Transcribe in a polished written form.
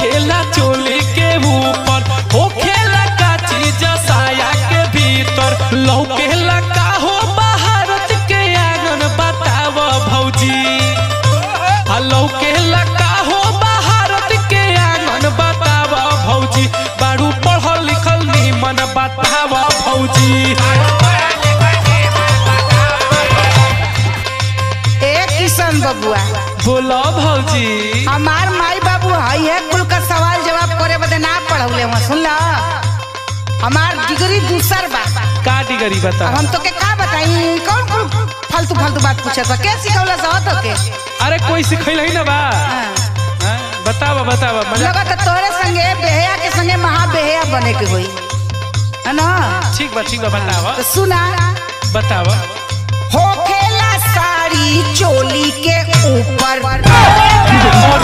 खेला चोली के ऊपर हो खेला का चीज साया के भीतर लौकेला का हो भारत के आंगन बताव भौजी लौकेला का हो भारत के आंगन बताव भौजी बारू पढ़ल लिखल निमन बताव भौजी। किशन बबुआ बोलो भौजी हमार माई बाबू है कुल का सवाल जवाब करे बदे ना पढ़ौले हुआ सुन ला हमार डिग्री दूसर बा का डिग्री बता हम तो के का बताई कौन कौन फालतू फालतू बात पूछत बा के सिखौला सा तो के अरे कोई सिखैल है ना बा बतावा बतावा लगा तो तोरे संगे बेहया के संगे महा बेहया बने के होई है ना ठीक बा बतावा तो सुना बतावा हो खेला साड़ी चोली के ऊपर